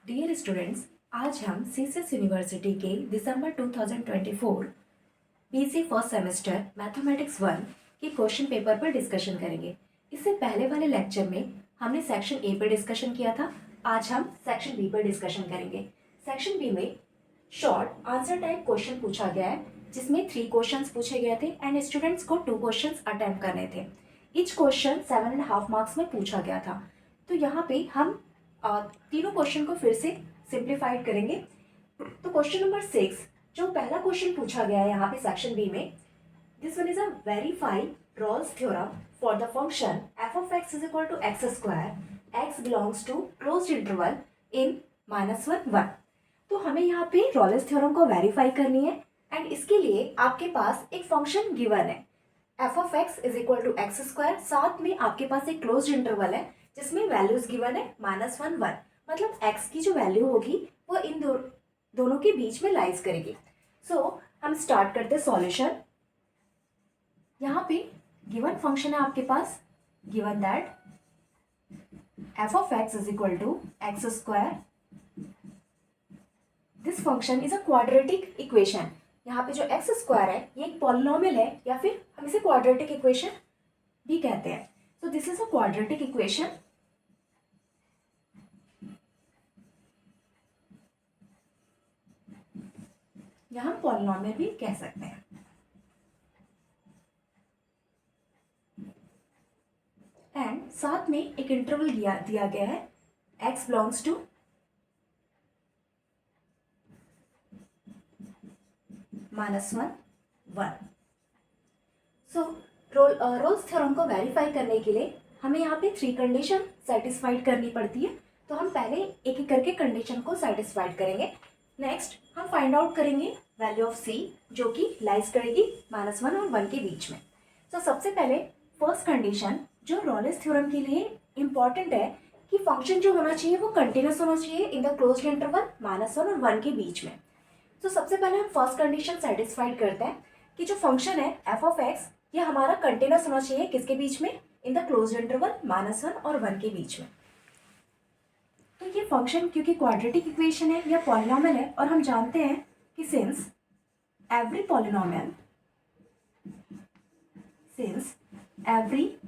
Dear students, आज हम CCS university के दिसंबर 2024 बीसी फर्स्ट सेमेस्टर मैथमेटिक्स 1 के क्वेश्चन पेपर पर डिस्कशन करेंगे। इससे पहले वाले लेक्चर में हमने सेक्शन ए पर डिस्कशन किया था। आज हम सेक्शन बी पर डिस्कशन करेंगे। सेक्शन बी में शॉर्ट आंसर टाइप क्वेश्चन पूछा गया है, जिसमें 3 क्वेश्चंस पूछे गए थे एंड स्टूडेंट्स को 2 क्वेश्चंस अटेम्प्ट करने थे। ईच क्वेश्चन 7.5 मार्क्स में पूछा गया था। तो यहाँ पे हम तीनों क्वेश्चन को फिर से सिंप्लीफाइड करेंगे। तो क्वेश्चन नंबर 6, जो पहला क्वेश्चन पूछा गया है यहाँ पे सेक्शन बी में, this one is a verify Rolle's theorem for the function F of x is equal to x square X belongs to closed interval in -1 1। तो हमें यहाँ पे रॉल्स थ्योरम को वेरीफाई करनी है एंड इसके लिए आपके पास एक फंक्शन गिवन है F of x is equal to x square, साथ में आपके पास एक क्लोज्ड इंटरवल है जिसमें वैल्यूज गिवन है -1 1। मतलब x की जो वैल्यू होगी वो इन दोनों के बीच में लाइज करेगी। सो हम स्टार्ट करते हैं सॉल्यूशन। यहाँ पे गिवन फंक्शन है आपके पास, given that f of x is equal to x square। This function is a quadratic equation. यहाँ पे जो एक्स स्क्वायर है ये एक पॉलिनोमियल है, या फिर हम इसे क्वाड्रेटिक इक्वेशन भी कहते हैं। So this is a quadratic equation. यहाँ हम पॉलिनोमियल भी कह सकते हैं। एंड साथ में एक इंटरवल दिया गया है x belongs to -1 1। So Rolle's theorem को वेरीफाई करने के लिए हमें यहाँ पे 3 कंडीशन सेटिस्फाइड करनी पड़ती है। तो हम पहले एक एक करके कंडीशन को सेटिस्फाइड करेंगे। नेक्स्ट हम फाइंड आउट करेंगे वैल्यू ऑफ c, जो कि लाइज करेगी -1 और 1 के बीच में। तो सबसे पहले फर्स्ट कंडीशन जो रॉल्स थ्योरम के लिए इम्पॉर्टेंट है कि फंक्शन जो होना चाहिए वो कंटिन्यूस होना चाहिए इन द क्लोज्ड इंटरवल -1 और 1 के बीच में। तो सबसे पहले हम फर्स्ट कंडीशन सेटिस्फाइड करते हैं कि जो फंक्शन है एफ ऑफ एक्स ये हमारा कंटिन्यूस होना चाहिए किसके बीच में, इन द क्लोज्ड इंटरवल -1 और 1 के बीच में। तो ये फंक्शन क्योंकि क्वाड्रेटिक इक्वेशन है या पॉलिनोमियल है, और हम जानते हैं कि since every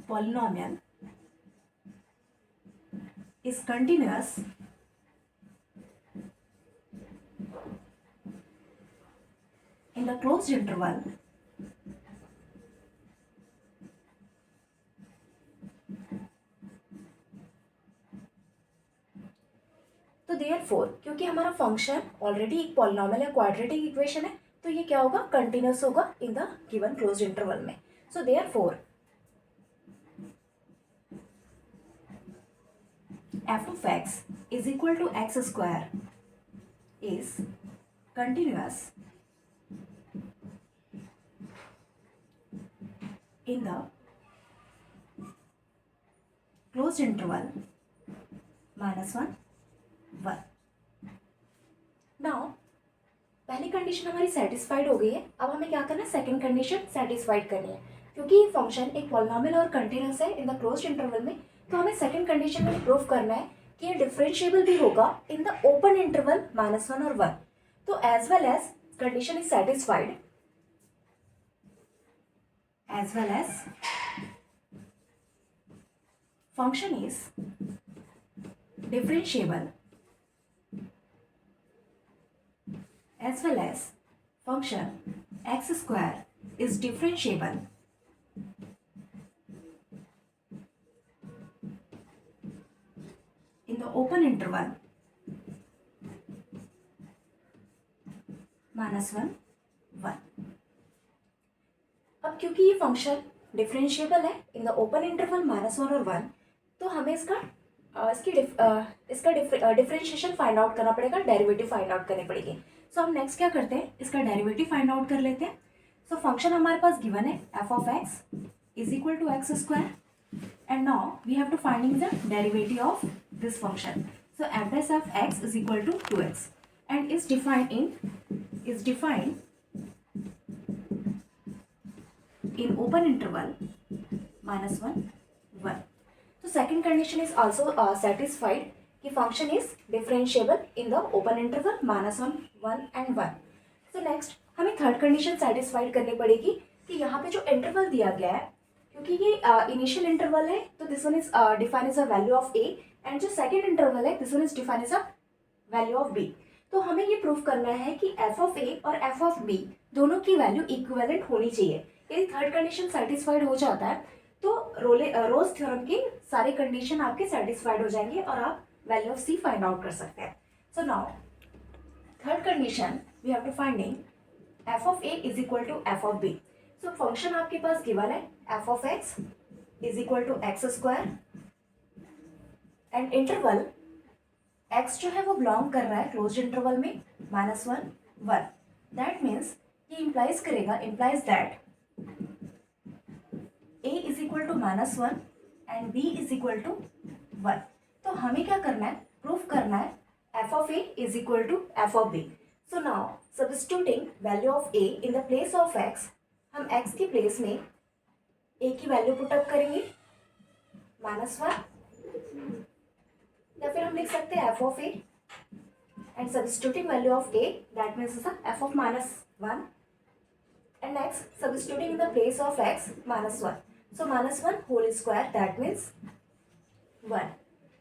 polynomial is continuous in the closed interval तो देयरफॉर क्योंकि हमारा फंक्शन ऑलरेडी एक पॉलिनोमियल है, क्वाड्रेटिक इक्वेशन है, तो ये क्या होगा, कंटिन्यूअस होगा in the given closed interval में। So therefore f of x is equal to x square is continuous in the closed interval -1 1। Now पहली कंडीशन हमारी सेटिस्फाइड हो गई है। अब हमें क्या करना है, सेकंड कंडीशन सेटिस्फाइड करनी है। क्योंकि ये फंक्शन एक पॉलिनोमियल और कंटिन्यूअस है इन द क्लोज्ड इंटरवल में, तो हमें सेकंड कंडीशन में प्रूव करना है कि ये डिफरेंशिएबल भी होगा इन द ओपन इंटरवल -1 और 1। तो as well as condition is satisfied, as well as function is differentiable, as well as function x square is differentiable in the open interval -1 1। अब क्योंकि ये फंक्शन डिफरेंशिएबल है इन the open interval -1 और 1, तो हमें इसका डिफरेंशिएशन फाइंड आउट करना पड़ेगा, डेरिवेटिव फाइंड आउट करनी पड़ेगी। सो हम नेक्स्ट क्या करते हैं, इसका डेरिवेटिव फाइंड आउट कर लेते हैं। सो फंक्शन हमारे पास गिवन है F of x is equal to x square, and now we have to finding the derivative of this function. So F dash of x is equal to 2x and is defined in open interval -1 1। तो second condition is also satisfied कि function is differentiable in the open interval -1 and 1। So next हमें third condition satisfied करनी पड़ेगी कि यहाँ पे जो interval दिया गया है, क्योंकि ये इनिशियल इंटरवल है, तो this one is define as a value of A, and जो सेकेंड इंटरवल है this one is define as a value of B. तो हमें ये प्रूव करना है कि एफ ऑफ ए और एफ ऑफ बी दोनों की वैल्यू इक्विवेलेंट होनी चाहिए। यदि थर्ड कंडीशन सेटिस्फाइड हो जाता है तो रोज थ्योरम के सारे कंडीशन आपके सेटिस्फाइड हो जाएंगे और आप value of C find out कर सकते हैं। So now third condition we have to finding F of A is equal to F of B. So function आपके पास गिवन है F of x is equal to x square, and interval x जो है वो belong कर रहा है close interval में -1 1। दैट मीन्स ये implies that a is equal to -1 and b is equal to 1। तो हमें क्या करना है, प्रूफ करना है f of a is equal to f of b। So now substituting value of a in the place of x, हम x के place में a की वैल्यू पुट अप करेंगे -1, या फिर हम लिख सकते हैं F of A and substituting value of A that means F of -1, and next substituting in the place of X -1, so -1 whole square that means 1।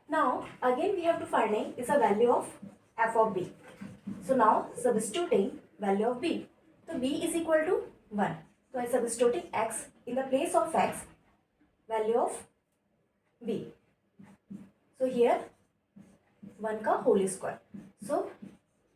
Now again we have to finding is a value of F of B. So now substituting value of B, तो b is equal to 1, तो I substituting x in the place of x value of B, so here 1 का whole square, so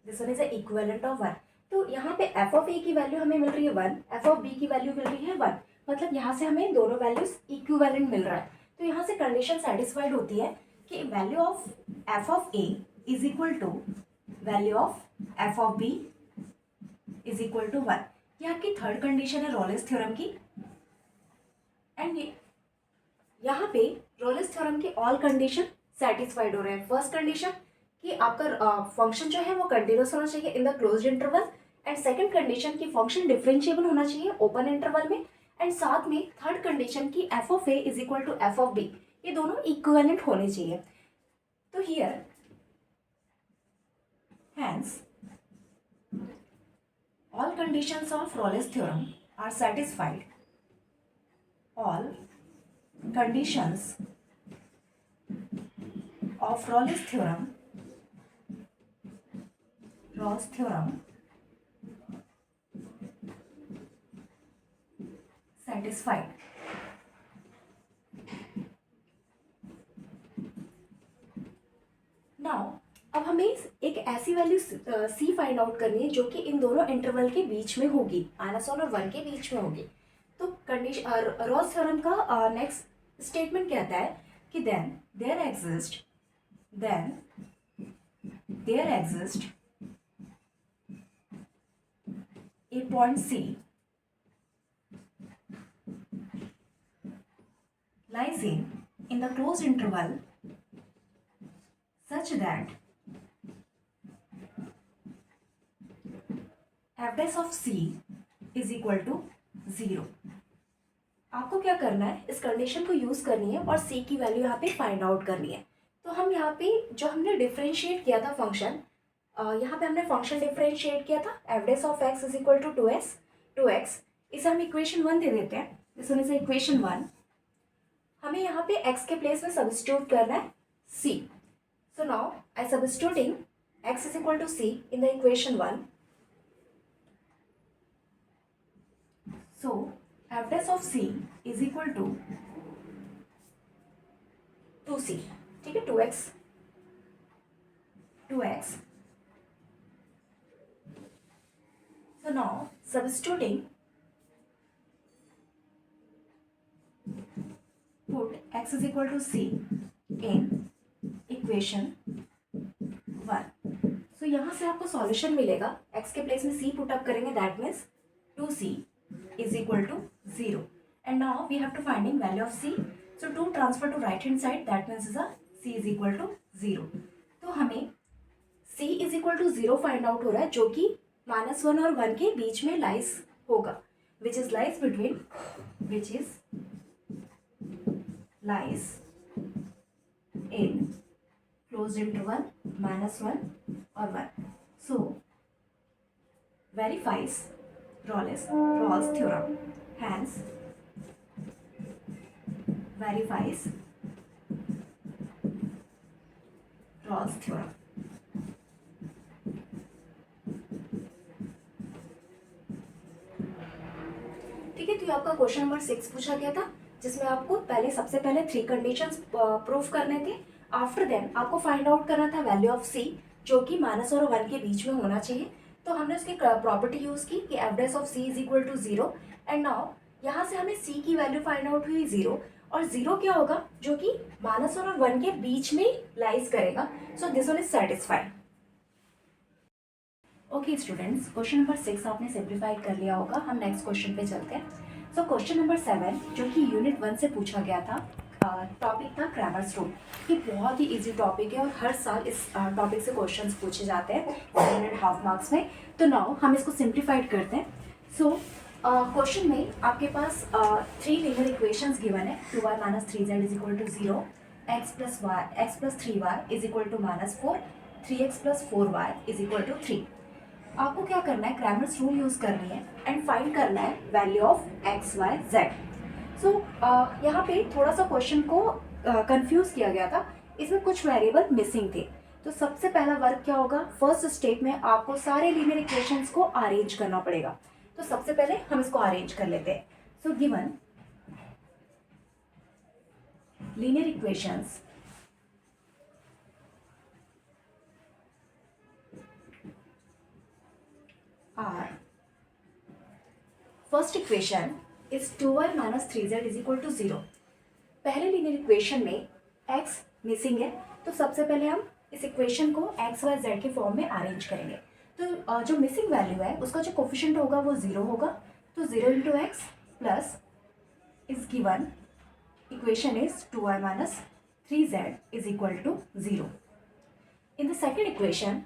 this one is equivalent of 1। तो यहाँ पे F of ए की value हमें मिल रही है 1, एफ ऑफ बी की वैल्यू मिल रही है 1, मतलब यहाँ से हमें दोनों वैल्यूज इक्विवेलेंट मिल रहा है। तो यहाँ से कंडीशन सेटिस्फाइड होती है कि value of F of A is equal to value of F of B is equal to 1। ये आपकी थर्ड कंडीशन है रॉलेस थ्योरम की, एंड यहाँ पे रॉलेस थ्योरम की ऑल कंडीशन सेटिस्फाइड हो रहे हैं। फर्स्ट कंडीशन कि आपका फंक्शन जो है वो कंटिन्यूस होना चाहिए in the closed interval, and second condition कि फंक्शन डिफरेंशिएबल होना चाहिए ओपन इंटरवल में, एंड साथ में थर्ड कंडीशन कि f of A is equal to F of b, ये दोनों इक्विवेलेंट होने चाहिए। तो here hence all conditions of Rolle's theorem are satisfied, all conditions of Rolle's theorem satisfied। Now अब हमें एक ऐसी वैल्यू c फाइंड आउट करनी है जो कि इन दोनों इंटरवल के बीच में होगी, -1 और 1 के बीच में होगी। तो कंडीशन रॉल्स थ्योरम का नेक्स्ट स्टेटमेंट कहता है कि there exists a point C lies in the closed interval such that f dash of C is equal to 0। आपको क्या करना है, इस कंडीशन को यूज करनी है और C की वैल्यू यहाँ पे फाइंड आउट करनी है। तो हम यहाँ पे जो हमने डिफरेंशिएट किया था फंक्शन, यहाँ पे हमने फंक्शन डिफरेंशिएट किया था F dash of x is equal to 2x, इसे हम इक्वेशन 1 दे देते हैं, दिस वन इज इक्वेशन 1। हमें यहाँ पे x के प्लेस में सब्स्टिट्यूट करना है c। So now I substituting x is equal to c in the equation 1, so F dash of c is equal to 2c, ठीक है, 2x। So now substituting, put x is equal to c in equation 1। So यहाँ से आपको solution मिलेगा, x के place में c put up करेंगे, that means 2c is equal to 0, and now we have to finding value of c, so 2 transfer to right hand side, that means is a c is equal to 0। तो हमें c is equal to 0 find out हो रहा है जो कि -1 और 1 के बीच में लाइज होगा, which is lies in closed into 1, -1 or 1. So verifies Rawls theorem. Hence verifies Rawls theorem. ठीक है, तो ये आपका क्वेश्चन नंबर 6 पूछा गया था, जिसमें आपको सबसे पहले 3 कंडीशंस प्रूफ करने थे। आफ्टर देन आपको फाइंड आउट करना था वैल्यू ऑफ सी, जो कि माइनस और 1 के बीच में होना चाहिए। तो हमने उसकी प्रॉपर्टी यूज की कि average of C is equal to 0। And now यहाँ से हमें सी की वैल्यू फाइंड आउट हुई 0, और 0 क्या होगा, जो कि माइनस और 1 के बीच में लाइज करेगा। सो this one is satisfied. Okay students, question number 6 आपने सिंप्लीफाइड कर लिया होगा। हम नेक्स्ट क्वेश्चन पे चलते हैं। सो क्वेश्चन नंबर 7, जो कि यूनिट 1 से पूछा गया था, टॉपिक था क्रैमर्स रूल। ये बहुत ही इजी टॉपिक है और हर साल इस टॉपिक से क्वेश्चंस पूछे जाते हैं 1.5 मार्क्स में। तो नाउ हम इसको सिंप्लीफाइड करते हैं। सो क्वेश्चन में आपके पास 3 लीनियर इक्वेशंस गिवन है। 2y - 3z is equal to 0, x + 3y is equal to -4, 3x + 4y is equal to 3। आपको क्या करना है, क्रैमर्स रूल यूज करनी है एंड फाइंड करना है value of x y z. So यहाँ पे थोड़ा सा क्वेश्चन को कंफ्यूज किया गया था, इसमें कुछ वेरिएबल मिसिंग थे। तो सबसे पहला वर्क क्या होगा, फर्स्ट स्टेप में आपको सारे लीनियर इक्वेशंस को अरेंज करना पड़ेगा। तो सबसे पहले हम इसको अरेंज कर लेते हैं। So given linear equations are, first equation is 2y - 3z is equal to 0। पहले लीनियर इक्वेशन में x मिसिंग है, तो सबसे पहले हम इस इक्वेशन को x y z के फॉर्म में अरेंज करेंगे। तो जो मिसिंग वैल्यू है उसका जो कोफिशिएंट होगा वो 0 होगा। तो 0 × x plus is given equation is 2y - 3z is equal to 0। In the second equation,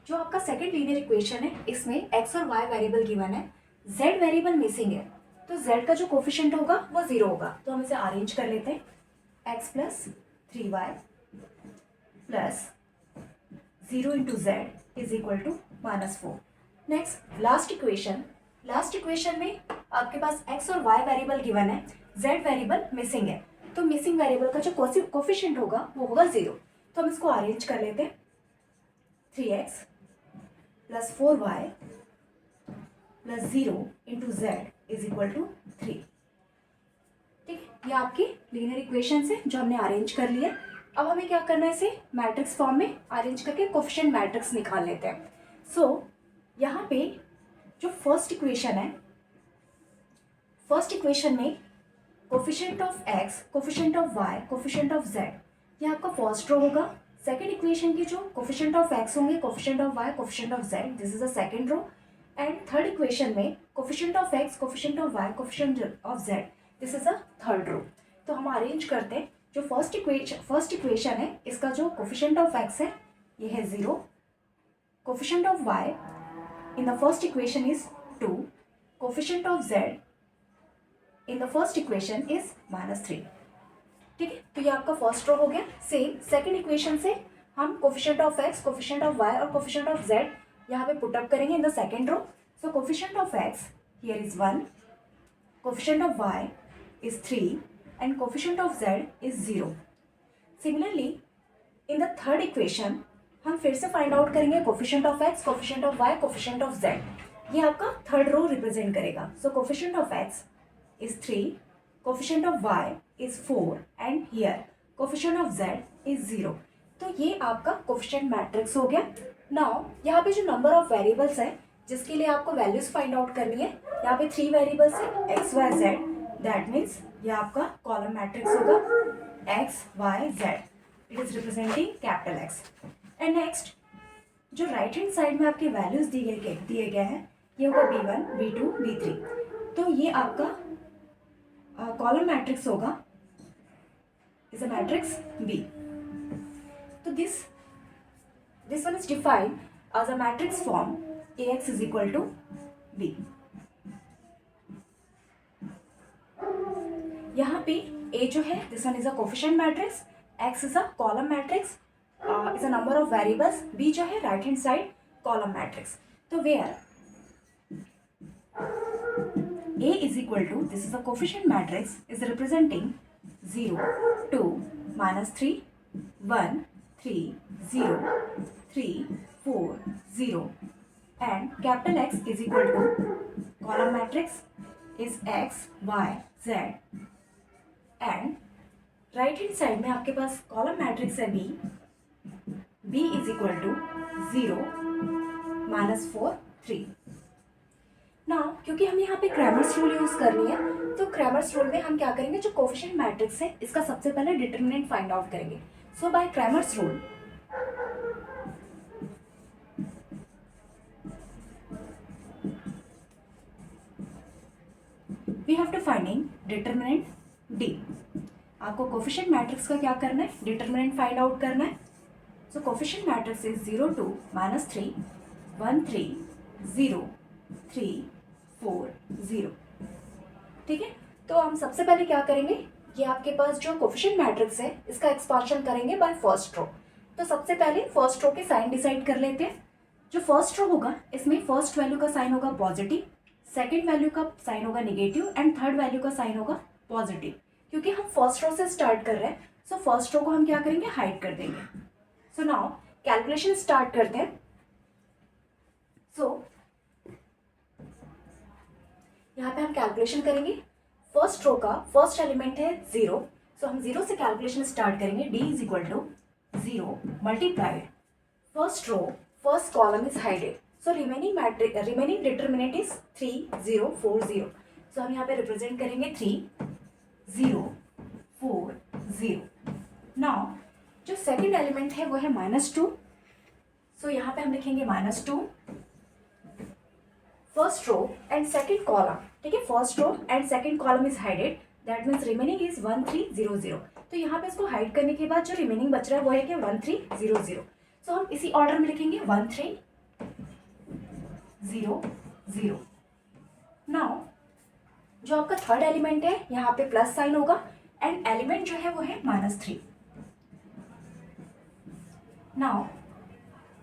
जो आपका सेकेंड लीनियर इक्वेशन है, इसमें x और y वेरिएबल गिवन है, z वेरिएबल मिसिंग है। तो z का जो कोफिशिएंट होगा वो 0 होगा। तो हम इसे अरेंज कर लेते हैं, x + 3y plus 0 × z is equal to -4। Next last equation में आपके पास x और y वेरिएबल गिवन है, z वेरिएबल मिसिंग है। तो मिसिंग वेरिएबल का जो कोफिशिएंट होगा वो होगा 0। तो हम इसको अरेंज कर लेते हैं, 3x + 4y + 0 × z is equal to 3। ठीक है, ये आपकी लीनियर इक्वेशन है जो हमने अरेंज कर लिया। अब हमें क्या करना है, इसे मैट्रिक्स फॉर्म में अरेंज करके कोफिशिएंट मैट्रिक्स निकाल लेते हैं। सो यहाँ पे जो फर्स्ट इक्वेशन है, फर्स्ट इक्वेशन में coefficient of x, coefficient of y, coefficient of z, ये आपका फर्स्ट रो होगा। सेकेंड इक्वेशन की जो कोफिशिएंट ऑफ x होंगे, coefficient of y, coefficient of z, this is the second row. And third equation में coefficient of x, coefficient of y, coefficient of z, this is the third row. तो हम arrange करते हैं। जो first equation है, इसका जो coefficient of x है ये है 0, coefficient of y in the first equation is 2, coefficient of z in the first equation is -3। ठीक है, तो ये आपका फर्स्ट रो हो गया। सेम सेकंड इक्वेशन से हम coefficient of x, coefficient of y और कोफिशिएंट ऑफ z यहाँ पे पुट अप करेंगे in the second row. So coefficient of x here is 1, coefficient of y is 3 and coefficient of z is 0। Similarly in the third equation हम फिर से find out करेंगे coefficient of x, coefficient of y, coefficient of z। ये आपका third row represent करेगा। So coefficient of x is 3, coefficient of y is 4 and here coefficient of z is 0। तो ये आपका कोफिशिएंट मैट्रिक्स हो गया। Now यहाँ पे जो नंबर ऑफ वेरिएबल्स है जिसके लिए आपको वैल्यूज फाइंड आउट करनी है, यहाँ पे 3 वेरिएबल्स है x y z, that means ये आपका कॉलम मैट्रिक्स होगा x y z, it is representing capital X। And next जो राइट हैंड साइड में आपके वैल्यूज दिए गए हैं, ये होगा b1 b2 b3। तो ये आपका कॉलम मैट्रिक्स होगा, इज अ मैट्रिक्स B। तो this one is defined as a matrix form AX is equal to B। यहाँ पे A जो है this one is a coefficient matrix, X is a column matrix is a number of variables, B जो है right hand side column matrix. तो where A is equal to, this is a coefficient matrix, is representing 0, 2, -3, 1, 3, 0, 3, 4, 0, and capital X is equal to column matrix is X, Y, Z, and right hand side में आपके पास column matrix है B is equal to 0, -4, 3। ना क्योंकि हम यहाँ पे Cramer's rule use करनी है, तो क्रैमर्स रूल में हम क्या करेंगे, जो कोफिशिएंट मैट्रिक्स है इसका सबसे पहले डिटरमिनेंट फाइंड आउट करेंगे। So by Cramer's rule we have to finding determinant D. आपको कोफिशिएंट मैट्रिक्स का क्या करना है, डिटरमिनेंट फाइंड आउट करना है। So coefficient matrix is 0, 2, -3, 1, 3, 0, 3, 4, 0। ठीक है, तो हम सबसे पहले क्या करेंगे, ये आपके पास जो कोफिशिएंट मैट्रिक्स है इसका एक्सपांशन करेंगे बाय फर्स्ट रो। तो सबसे पहले फर्स्ट रो के साइन डिसाइड कर लेते हैं। जो फर्स्ट रो होगा इसमें फर्स्ट वैल्यू का साइन होगा पॉजिटिव, सेकंड वैल्यू का साइन होगा नेगेटिव एंड थर्ड वैल्यू का साइन होगा पॉजिटिव। क्योंकि हम फर्स्ट रो से स्टार्ट कर रहे हैं, सो फर्स्ट रो को हम क्या करेंगे, हाइड कर देंगे। सो नाउ कैलकुलेशन स्टार्ट करते हैं। सो यहाँ पे हम कैलकुलेशन करेंगे। फर्स्ट रो का फर्स्ट एलिमेंट है 0, सो हम 0 से कैलकुलेशन स्टार्ट करेंगे। D is equal to 0 multiplied first row, first column is hided, so remaining determinant is 3, 0, 4, 0। So हम यहाँ पे रिप्रेजेंट करेंगे 3, 0, 4, 0। नाउ जो सेकेंड एलिमेंट है वो है -2, सो यहाँ पे हम लिखेंगे -2 first row and second column. ठीक है, first row and second column is hided, that means remaining is 1, 3, 0, 0। तो यहाँ पे इसको हाइड करने के बाद जो रिमेनिंग बच रहा है वो है क्या, 1, 3, 0, 0। सो हम इसी ऑर्डर में लिखेंगे 1, 3, 0, 0। नाउ जो आपका थर्ड एलिमेंट है यहाँ पे प्लस साइन होगा एंड एलिमेंट जो है वो है -3। Now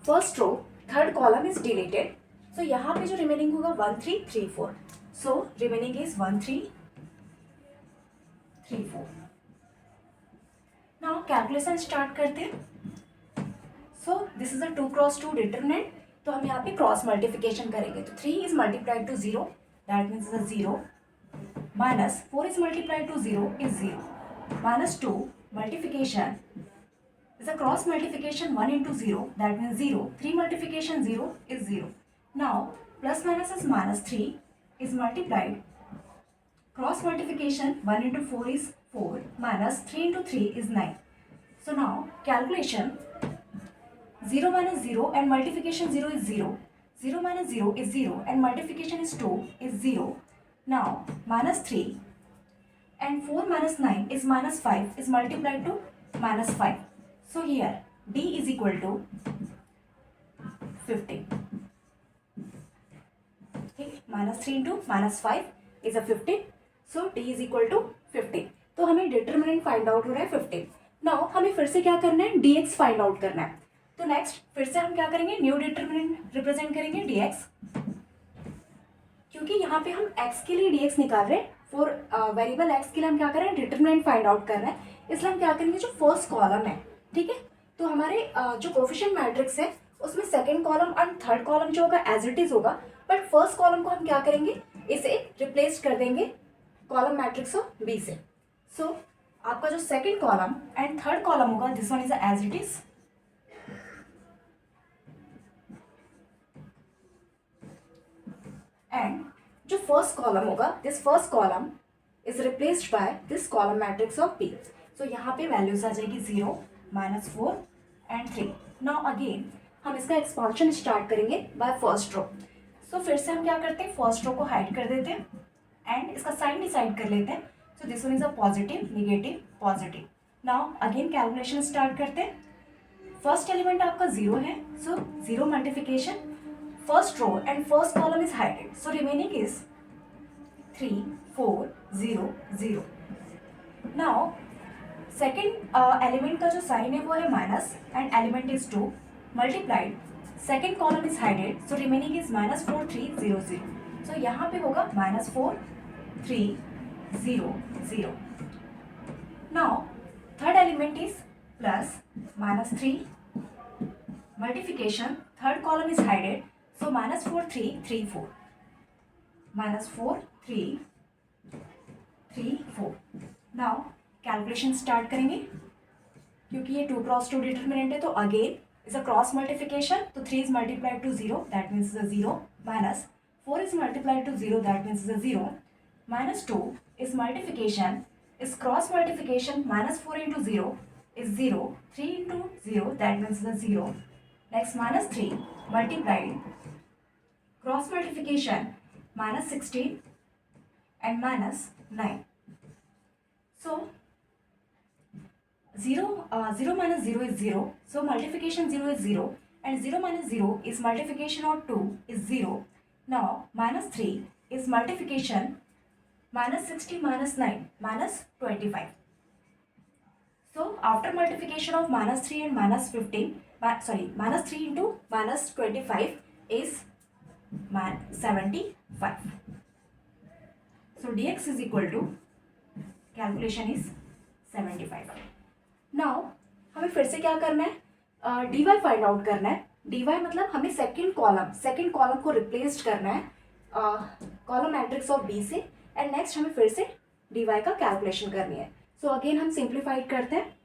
first row third column is deleted, so यहाँ पे जो रिमेनिंग होगा 1, 3, 3, 4। So remaining is 1, 3, 3, 4। Now calculation start करते हैं। So this is a 2 cross 2 determinant, तो हम यहाँ पे क्रॉस मल्टीप्लिकेशन करेंगे। तो 3 is multiplied to 0, that means is 0, -4 is multiplied to 0 is 0, -2 multiplication is a cross multiplication 1 into 0, that means 0. 3 multiplication 0 is 0. Now plus minus is -3 is multiplied. Cross multiplication 1 into 4 is 4, minus 3 into 3 is 9. So now calculation 0 minus 0 and multiplication 0 is 0. 0 minus 0 is 0 and multiplication is 2 is 0. Now -3 and 4 minus 9 is -5 is multiplied to -5. So here D is equal to 15. Okay, -3 into -5 is a 15. So D is equal to 15. तो हमें determinant find out हो रहा है 15। Now हमें फिर से क्या करना है, dx फाइंड आउट करना है। तो नेक्स्ट फिर से हम क्या करेंगे, न्यू डिटरमिनेंट रिप्रेजेंट करेंगे dx, क्योंकि यहाँ पे हम x के लिए dx निकाल रहे हैं। फॉर वेरिएबल x के लिए हम क्या कर रहे हैं, डिटरमिनेंट फाइंड आउट कर रहे हैं। इसलिए हम क्या करेंगे, जो फर्स्ट कॉलम है, ठीक है, तो हमारे जो कोफिशिएंट मैट्रिक्स है उसमें सेकंड कॉलम और थर्ड कॉलम जो होगा एज इट इज होगा, बट फर्स्ट कॉलम को हम क्या करेंगे, इसे रिप्लेस कर देंगे कॉलम मैट्रिक्स ऑफ बी से। सो आपका जो second column and third column होगा, this one is as it is, and जो फर्स्ट कॉलम होगा, this first column is replaced by this column matrix of B. So यहाँ पे values आ जाएगी 0, -4 and 3। Now again हम इसका एक्सपांशन स्टार्ट करेंगे by first row. सो फिर से हम क्या करते हैं, फर्स्ट रो को हाइड कर देते हैं एंड इसका साइन डिसाइड कर लेते हैं। So this one is a positive, negative, positive. Now again calculation start करते हैं। फर्स्ट एलिमेंट आपका 0 है, so 0 multiplication first row and first column is hided, so remaining is 3, 4, 0, 0। Now second element का जो sign है वो है minus and element is 2 multiplied second column is hided so remaining is -4300. So यहाँ पे होगा -4300. Now third element is plus -3 multiplication third column is hided so -4334 -4334. now calculation start करेंगे क्योंकि ये 2 क्रॉस 2 डिटर्मिनेंट है तो again is a cross multiplication तो 3 is multiplied to 0 that means is a 0 minus 4 is multiplied to 0 that means is a 0 minus 2 is multiplication is cross multiplication -4 into 0 is 0 3 into 0 that means is a 0. Next -3 multiplied cross multiplication -16 and -9. So 0 minus 0 is 0. So multiplication 0 is 0 and 0 minus 0 is multiplication of 2 is 0. Now -3 is multiplication -60 minus 9 -25. So after multiplication of -3 and -15, -3 into -25 is 75. So dx is equal to calculation is 75. Now हमें फिर से क्या करना है, dy find out करना है. dy मतलब हमें सेकेंड कॉलम को रिप्लेस्ड करना है कॉलम मैट्रिक्स ऑफ बी से एंड नेक्स्ट हमें फिर से dy का कैलकुलेशन करनी है. सो अगेन हम सिंप्लीफाइड करते हैं.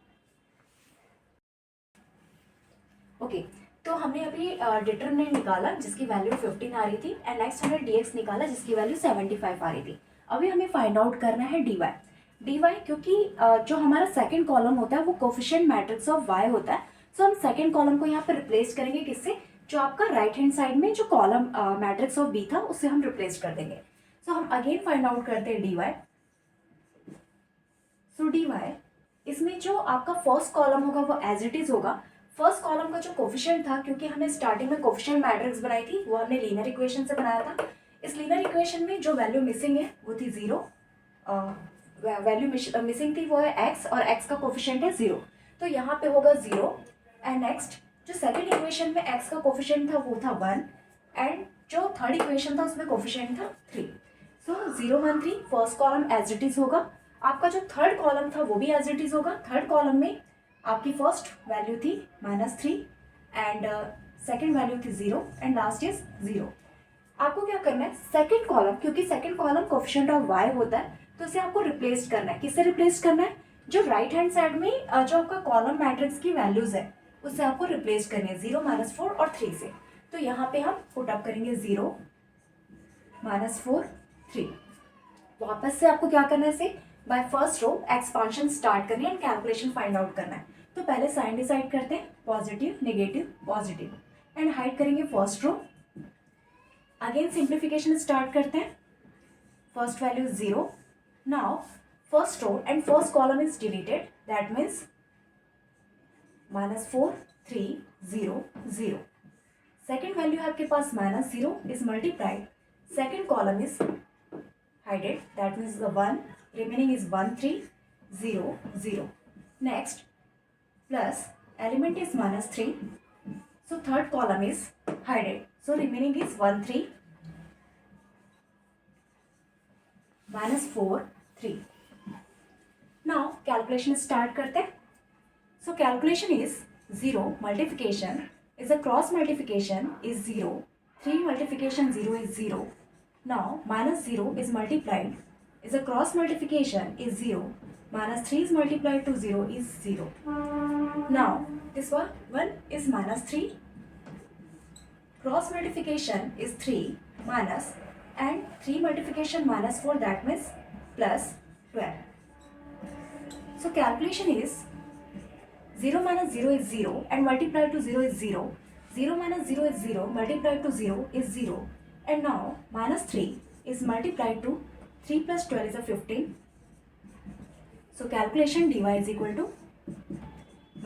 ओके तो हमने अभी डिटरमिनेंट निकाला जिसकी वैल्यू 15 आ रही थी एंड नेक्स्ट हमने dx निकाला जिसकी वैल्यू 75 आ रही थी. अभी हमें फाइंड आउट करना है dy क्योंकि जो हमारा सेकंड कॉलम होता है वो कोफिशिएंट मैट्रिक्स ऑफ y होता है. सो हम सेकंड कॉलम को यहाँ पर रिप्लेस करेंगे किससे, जो आपका राइट हैंड साइड में जो कॉलम मैट्रिक्स ऑफ b था उससे हम रिप्लेस कर देंगे. सो हम अगेन फाइंड आउट करते हैं dy. सो dy इसमें जो आपका फर्स्ट कॉलम होगा वो एज इट इज होगा. फर्स्ट कॉलम का जो कोफिशिएंट था, क्योंकि हमने स्टार्टिंग में कोफिशिएंट मैट्रिक्स बनाई थी वो हमने लीनियर इक्वेशन से बनाया था. इस लीनियर इक्वेशन में जो वैल्यू मिसिंग है वो थी 0. वैल्यू मिसिंग थी वो है x और x का कोफिशिएंट है 0. तो यहाँ पे होगा 0 एंड नेक्स्ट जो सेकेंड इक्वेशन में x का कोफिशिएंट था वो था 1 एंड जो थर्ड इक्वेशन था उसमें कोफिशिएंट था 3. So 0 1 3 first column as it is होगा. आपका जो थर्ड कॉलम था वो भी एज इट इज होगा. थर्ड कॉलम में आपकी फर्स्ट वैल्यू थी -3 एंड सेकेंड वैल्यू थी 0 एंड लास्ट इज 0. आपको क्या करना है, सेकेंड कॉलम, क्योंकि second column coefficient of y होता है तो इसे आपको रिप्लेस करना है. किससे रिप्लेस करना है, जो राइट हैंड साइड में जो आपका कॉलम मैट्रिक्स की वैल्यूज है उससे आपको रिप्लेस करनी है 0 -4 और 3 से. तो यहाँ पे हम पुट अप करेंगे 0 -4 3. वापस से आपको क्या करना है, इसे by first row expansion start करनी है एंड कैलकुलेशन फाइंड आउट करना है. तो पहले साइन डिसाइड करते हैं, positive negative positive and hide करेंगे first row. Again simplification start करते हैं. First value 0. Now first row and first column is deleted that means -4 3 0 0. Second value है आपके पास -0 is multiplied. Second column is hided that means 1 remaining is 1 3 0 0. Next plus element is -3 so third column is hidden so remaining is 1 3 -4 3. Now calculation start करते हैं. So calculation is 0 multiplication is a cross multiplication is 0. 3 multiplication 0 is 0. Now -0 is multiplied is a cross multiplication is 0. -3 is multiplied to 0 is 0. Now this one is -3. Cross multiplication is 3 minus and 3 multiplication -4 that means plus 12. So calculation is 0 minus 0 is 0 and multiplied to 0 is 0. 0 minus 0 is 0 multiplied to 0 is 0. And now -3 is multiplied to 3 plus 12 is a 15. So calculation dy is equal to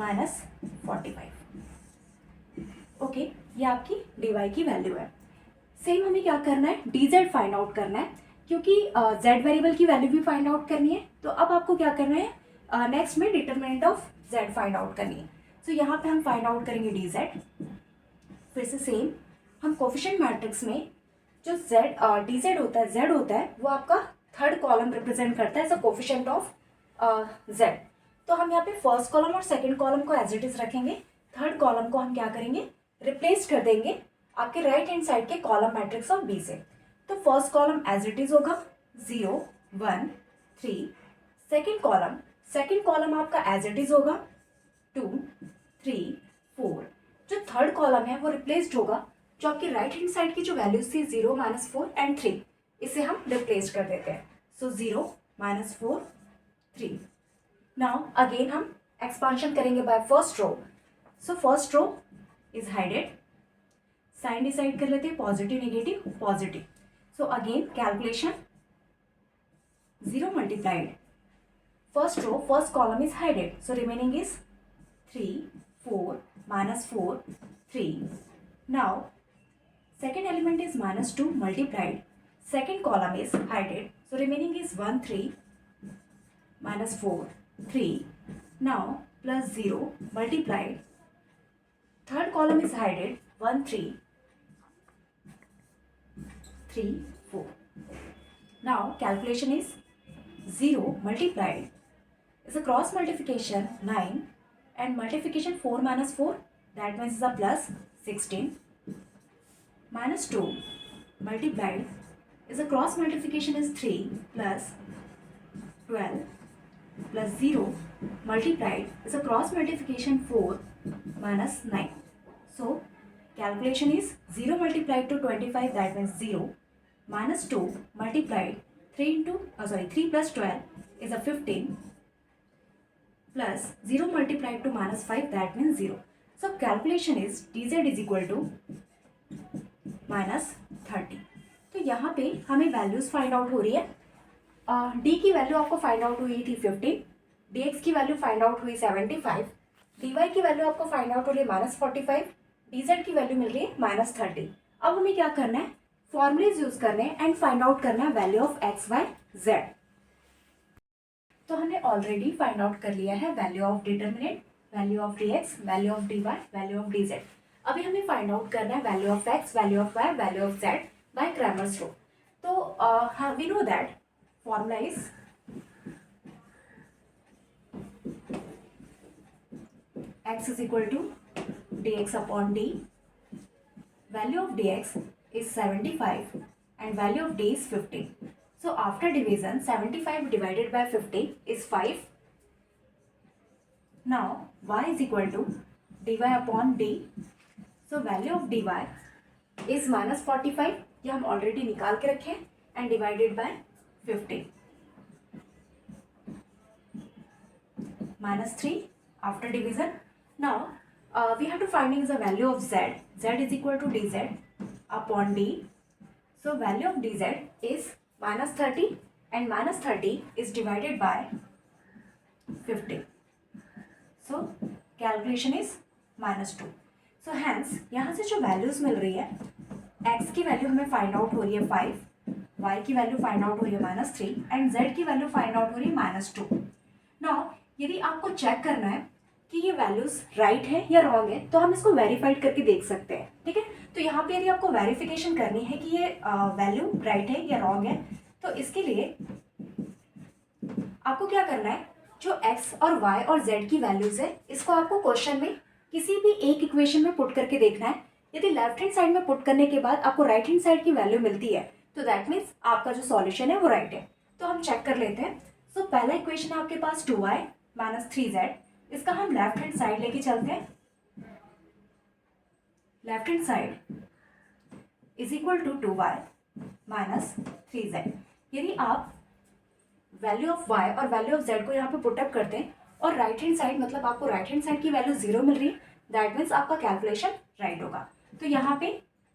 -45. Okay ये आपकी dy की value है. Same हमें क्या करना है, dz find out करना है क्योंकि z वेरिएबल की वैल्यू भी फाइंड आउट करनी है. तो अब आपको क्या करना है, नेक्स्ट में determinant of z find out करनी है। सो यहाँ पे हम फाइंड आउट करेंगे dz। फिर से सेम, हम कोफिशिएंट मैट्रिक्स में जो dz होता है वो आपका थर्ड कॉलम रिप्रेजेंट करता है as a coefficient of z। तो हम यहाँ पे फर्स्ट कॉलम और सेकंड कॉलम को एज इट इज रखेंगे, थर्ड कॉलम को हम क्या करेंगे, रिप्लेस कर देंगे आपके राइट हैंड साइड के कॉलम मैट्रिक्स ऑफ बी से। तो first column as it is होगा 0 1 3। सेकंड कॉलम आपका एज इट इज होगा 2 3 4। जो थर्ड कॉलम है वो रिप्लेस्ड होगा, जो आपकी राइट हैंड साइड की जो वैल्यूज थी 0 -4 एंड 3, इसे हम रिप्लेस कर देते हैं। सो 0 -4 3। नाउ अगेन हम एक्सपांशन करेंगे by first row. So first row is hided, sign decide कर लेते हैं, positive negative positive. So again calculation 0 multiplied first row, first column is hidden, so remaining is 3 4 -4 3. Now second element is -2 multiplied, second column is hidden, so remaining is 1 3 -4 3. Now plus 0 multiplied, third column is hidden 1 3 3 4. Now calculation is 0 multiplied is a cross multiplication 9 and multiplication 4 minus 4, that means is a plus 16, minus 2 multiplied is a cross multiplication is 3 plus 12 plus 0 multiplied is a cross multiplication 4 minus 9. So calculation is 0 multiplied to 25, that means 0, minus 2 multiplied 3 plus 12 is a 15, plus 0 multiplied to minus 5, that means 0. So calculation is dz is equal to minus 30. तो यहाँ पे हमें values find out हो रही है। d की value आपको find out हुई थी 15, dx की वैल्यू फाइंड आउट हुई 75, dy की वैल्यू आपको फाइंड आउट हो रही है -45, dz की वैल्यू मिल रही है -30। अब हमें क्या करना है, फॉर्मूलेज यूज करने हैं एंड फाइंड आउट करना है value of x y z। तो हमने ऑलरेडी फाइंड आउट कर लिया है value of determinant, value of dx, value of dy, value of dz। अभी हमें फाइंड आउट करना है value of x, value of y, value of z by Cramer's rule. तो we know that formula is x is equal to dx upon d, value of dx is 75 and value of d is 15. So after division 75 divided by 50 is 5. Now y is equal to dy upon d. So value of dy is -45, ये हम already निकाल के रखे हैं, and divided by 50 -3 after division. Now we have to finding the value of z. Z is equal to dz upon d. So value of dz is -30 and -30 is divided by 50. So calculation is -2. So hence यहाँ से जो values मिल रही है, x की value हमें find out हो रही है 5, y की वैल्यू फाइंड आउट हो रही है -3 एंड z की वैल्यू फाइंड आउट हो रही है -2. नाउ यदि आपको चेक करना है कि ये वैल्यूज राइट है या रॉन्ग है, तो हम इसको वेरीफाइड करके देख सकते हैं, ठीक है। तो यहाँ पे यदि आपको वेरिफिकेशन करनी है कि ये वैल्यू राइट है या रॉन्ग है, तो इसके लिए आपको क्या करना है, जो x और y और z की वैल्यूज है, इसको आपको क्वेश्चन में किसी भी एक इक्वेशन में पुट करके देखना है। यदि लेफ्ट हैंड साइड में पुट करने के बाद आपको राइट हैंड साइड की वैल्यू मिलती है, तो दैट मीन्स आपका जो सॉल्यूशन है वो राइट है। तो हम चेक कर लेते हैं। सो पहला इक्वेशन है आपके पास 2y - 3z, इसका हम लेफ्ट हैंड साइड लेके चलते हैं। Left hand side is equal to 2y - 3z। यदि आप वैल्यू ऑफ y और वैल्यू ऑफ z को यहाँ पे पुटअप करते हैं और राइट हैंड साइड, मतलब आपको राइट हैंड साइड की वैल्यू 0 मिल रही है, दैट मीन्स आपका कैलकुलेशन राइट होगा। तो यहाँ पे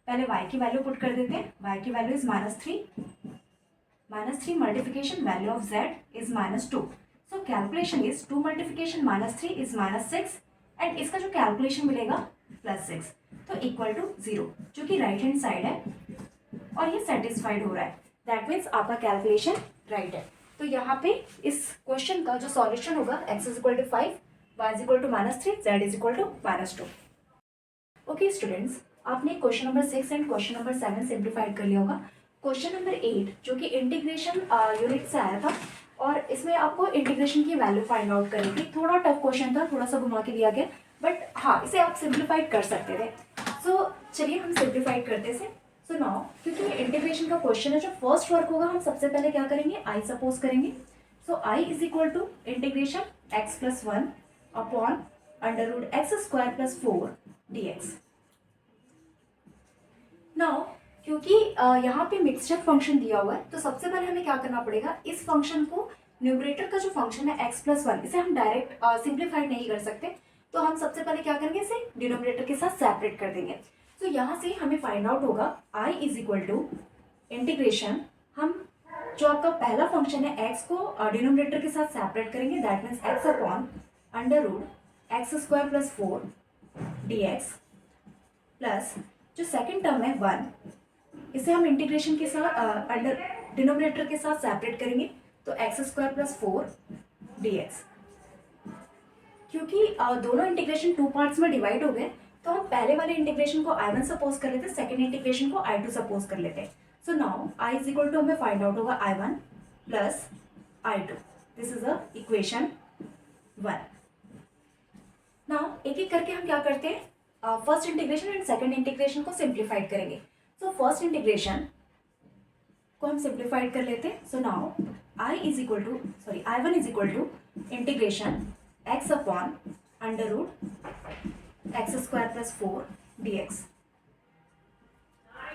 पहले y की वैल्यू पुट कर देते हैं। y की value is -3 multiplication value of z is -2। So calculation is 2 multiplication -3 is -6 and इसका जो कैलकुलेशन मिलेगा +6, तो इक्वल टू 0, जो कि राइट हैंड साइड है और ये सेटिस्फाइड हो रहा है, दैट मीन्स आपका कैलकुलेशन राइट है। तो यहाँ पे इस क्वेश्चन का जो सॉल्यूशन होगा x is equal to 5, y is equal to -3, z is equal to -2। Okay students, आपने question number 6 and question number 7 simplified कर लिया होगा। क्वेश्चन नंबर 8 जो कि इंटीग्रेशन यूनिट से आया था और इसमें आपको इंटीग्रेशन की वैल्यू फाइंड आउट करनी थी। थोड़ा टफ क्वेश्चन था, थोड़ा सा घुमा के दिया गया, बट हाँ इसे आप सिंप्लीफाइड कर सकते थे। सो चलिए हम सिंप्लीफाइड करते थे। सो नाउ क्योंकि ये इंटीग्रेशन का क्वेश्चन है, जो फर्स्ट वर्क होगा हम सबसे पहले क्या करेंगे, आई सपोज करेंगे। So I is equal to integration x plus 1 upon under root x square plus 4 dx। Now क्योंकि यहाँ पे मिक्सचर फंक्शन दिया हुआ है, तो सबसे पहले हमें क्या करना पड़ेगा, इस फंक्शन को न्यूमरेटर का जो फंक्शन है x प्लस 1, इसे हम डायरेक्ट सिंप्लीफाइड नहीं कर सकते, तो हम सबसे पहले क्या करेंगे, इसे डिनोमिनेटर के साथ सेपरेट कर देंगे। तो यहाँ से हमें फाइंड आउट होगा i is equal to integration, हम जो आपका पहला फंक्शन है x को डिनोमिनेटर के साथ सेपरेट करेंगे, that means x upon under root x square plus 4 dx plus जो सेकेंड टर्म है 1, इसे हम इंटीग्रेशन के साथ अंडर डिनोमिनेटर के साथ सेपरेट करेंगे, तो एक्स स्क्वायर प्लस 4 dx। क्योंकि दोनों इंटीग्रेशन टू पार्ट्स में डिवाइड हो गए, तो हम पहले वाले इंटीग्रेशन को I1 सपोज कर लेते, सेकेंड इंटीग्रेशन को I2 सपोज कर लेते। So now I is equal to हमें फाइंड आउट होगा I1 plus I2। This is a equation 1। Now एक एक करके हम क्या करते हैं, first integration and second integration को सिंप्लीफाइड करेंगे। सो फर्स्ट इंटीग्रेशन को हम सिंप्लीफाइड कर लेते हैं। So now I1 is equal to integration x upon under root x square plus 4 dx।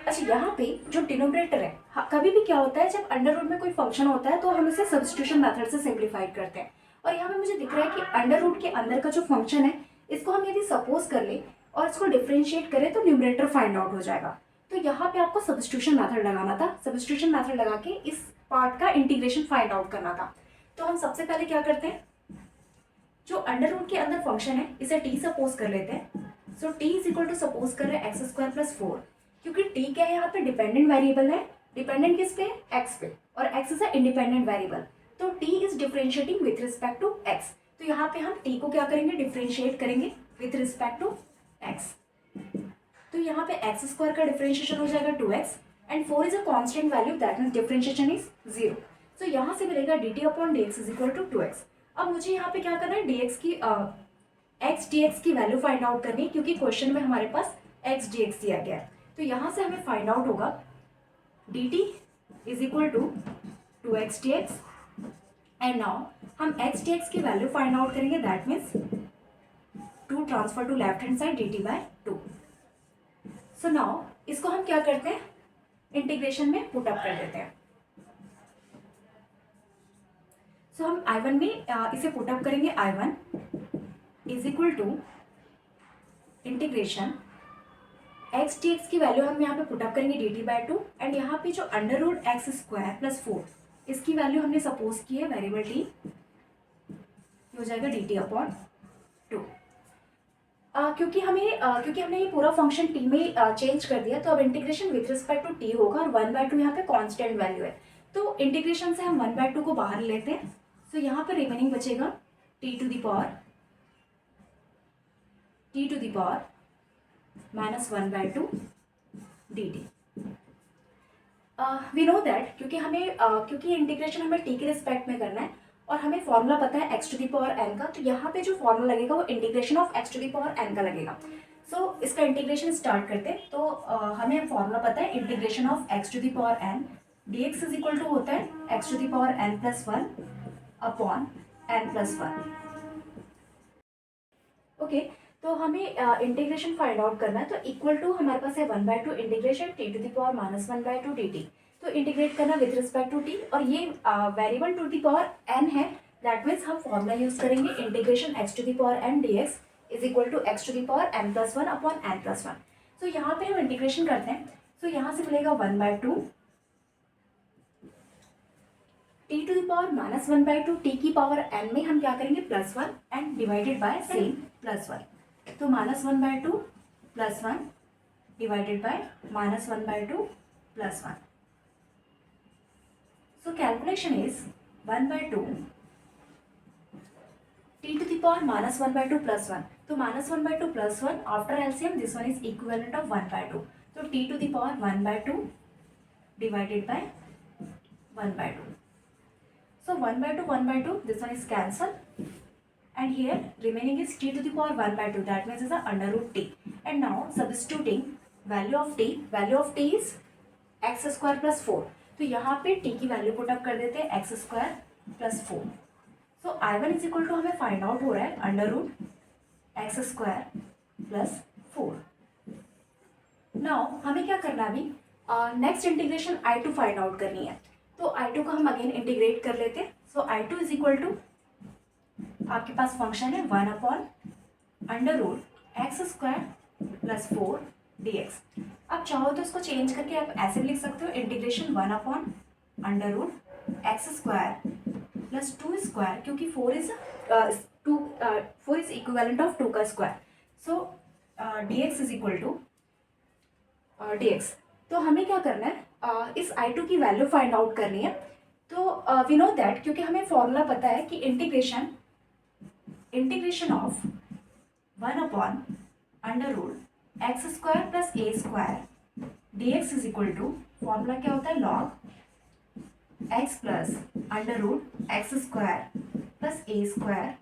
अच्छा, यहाँ पे जो डिनोमिनेटर है, कभी भी क्या होता है, जब अंडर रूट में कोई फंक्शन होता है तो हम इसे सब्स्टिट्यूशन मेथड से सिंप्लीफाइड करते हैं। और यहाँ पे मुझे दिख रहा है कि अंडर रूट के अंदर का जो फंक्शन है, इसको हम यदि सपोज कर ले और इसको डिफ्रेंशिएट करें तो न्यूमरेटर फाइंड आउट हो जाएगा। तो यहाँ पे आपको सब्स्टिट्यूशन मेथड लगाना था, सब्स्टिट्यूशन मेथड लगा के इस पार्ट का इंटीग्रेशन फाइंड आउट करना था। तो हम सबसे पहले क्या करते हैं, जो अंडर रूट के अंदर फंक्शन है इसे t सपोज कर लेते हैं। So t is equal to suppose कर रहे हैं एक्स स्क्वायर प्लस 4, क्योंकि t क्या है यहाँ पे, डिपेंडेंट वेरिएबल है, डिपेंडेंट किस पे, x पे, और x is a independent variable, तो t is differentiating with respect to x। तो यहाँ पे हम t को क्या करेंगे, डिफरेंशिएट करेंगे विथ रिस्पेक्ट टू x। तो यहाँ पे एक्स स्क्वायर का डिफरेंशिएशन हो जाएगा 2x and 4 is a constant value, that means differentiation is 0। So यहाँ से मिलेगा dt upon dx is equal to 2x। अब मुझे यहाँ पे क्या करना है, x dx की वैल्यू फाइंड आउट करनी है, क्योंकि क्वेश्चन में हमारे पास x dx दिया गया है। तो यहाँ से हमें फाइंड आउट होगा dt is equal to 2x dx and now हम x dx की वैल्यू फाइंड आउट करेंगे, that means 2 transfer to left hand side dt by 2। So now इसको हम क्या करते हैं, इंटीग्रेशन में पुट अप कर देते हैं। सो हम I1 में इसे पुट अप करेंगे, I1 is equal to integration x dx की वैल्यू हम यहाँ पे पुट अप करेंगे dt बाय 2 एंड यहाँ पे जो under root x square plus 4 इसकी वैल्यू हमने सपोज की है वेरिएबल t, हो जाएगा dt अपॉन 2। क्योंकि हमने ये पूरा फंक्शन t में चेंज कर दिया, तो अब integration with respect to t होगा और 1/2 यहाँ पे कांस्टेंट वैल्यू है, तो इंटीग्रेशन से हम 1/2 को बाहर लेते हैं। सो यहाँ पर रिमेनिंग बचेगा t to the power -1/2 dt। We know that क्योंकि इंटीग्रेशन हमें t के रिस्पेक्ट में करना है और हमें फॉर्मूला पता है x to the power n का, तो यहाँ पे जो फॉर्मूला लगेगा वो integration of x to the power n का लगेगा। सो इसका इंटीग्रेशन स्टार्ट करते हैं। तो हमें फॉर्मूला पता है integration of x to the power n dx is equal to होता है x to the power n plus 1 upon n plus 1। Okay, तो हमें इंटीग्रेशन फाइंड आउट करना है, तो इक्वल टू हमारे पास है 1/2 integration t to the power -1/2 dt। तो इंटीग्रेट करना विथ रिस्पेक्ट टू t, और ये variable to the power n है, दैट मीन्स हम फॉर्मूला यूज करेंगे integration x to the power n dx is equal to x to the power n plus 1 upon n plus 1। तो यहाँ पे हम integration करते हैं, तो यहाँ से मिलेगा 1/2 t to the power -1/2, t की पावर n में हम क्या करेंगे +1 एंड डिवाइडेड बाय सेम +1, तो -1/2 +1 divided by -1/2 +1। So calculation is 1/2 t to the power -1/2 plus 1. तो -1/2 plus 1 after LCM this one is equivalent of 1/2. तो t to the power 1/2 divided by 1/2. So 1/2 1/2 this one is cancelled and here remaining is t to the power 1/2, that means is a under root t. And now substituting value of t is x square plus 4. तो यहाँ पे t की value put up कर देते हैं x square plus 4. So I1 is equal to हमें find out हो रहा है under root x square plus 4. Now हमें क्या करना अभी, next integration I2 find out करनी है. तो I2 को हम अगेन इंटीग्रेट कर लेते हैं. So I2 is equal to आपके पास फंक्शन है 1 upon under root x square plus 4 dx. आप चाहो तो इसको चेंज करके आप ऐसे भी लिख सकते हो, integration 1 upon under root x square plus 2 square, क्योंकि 4 इज इक्विवेलेंट ऑफ 2 का square. So dx is equal to dx. तो हमें क्या करना है, इस I2 की वैल्यू फाइंड आउट करनी है. तो वी नो दैट, क्योंकि हमें फॉर्मूला पता है कि integration of 1 upon under root x square plus a square dx is equal to, formula क्या होता है, log x plus under root x square plus a square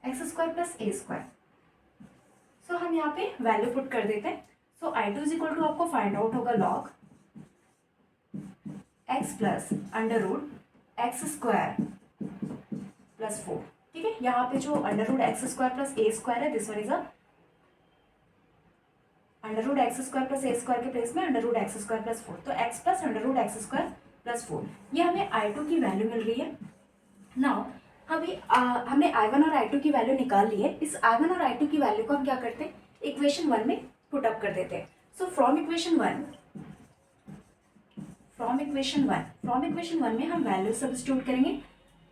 x square plus a square. So हम यहाँ पे value put कर देते हैं. So I2 is equal to आपको फाइंड आउट होगा log x plus under root x square plus 4. ठीक है, यहाँ पे जो under root x square plus a square है, this one is a under root x square plus a square के place में under root x square plus 4. तो x plus under root x square plus 4, ये हमें I2 की value मिल रही है. Now हमने I1 और I2 की वैल्यू निकाल ली है. इस I1 और I2 की वैल्यू को हम क्या करते हैं, इक्वेशन 1 में पुट अप कर देते हैं. सो फ्रॉम इक्वेशन 1 में हम वैल्यू सब्स्टिट्यूट करेंगे.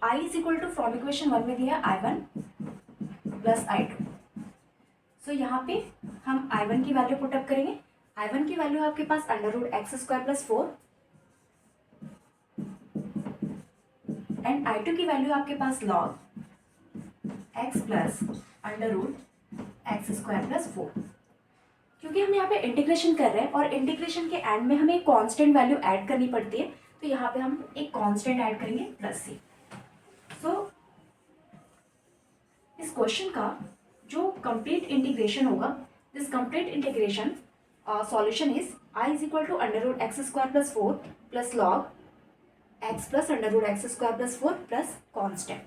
I is equal to, from equation 1 में दिया I1 प्लस I2. सो यहाँ पे हम I1 की वैल्यू पुट अप करेंगे. I1 की वैल्यू आपके पास under root x square plus 4 and I2 की वैल्यू आपके पास log x plus under root x square plus 4. क्योंकि हम यहाँ पे इंटीग्रेशन कर रहे हैं और इंटीग्रेशन के एंड में हमें एक कांस्टेंट वैल्यू ऐड करनी पड़ती है, तो यहाँ पे हम एक कांस्टेंट ऐड करेंगे प्लस सी. सो इस क्वेश्चन का जो कंप्लीट इंटीग्रेशन होगा, this complete integration solution is I is equal to under root x square plus 4 plus log x plus under root x square plus 4 plus constant.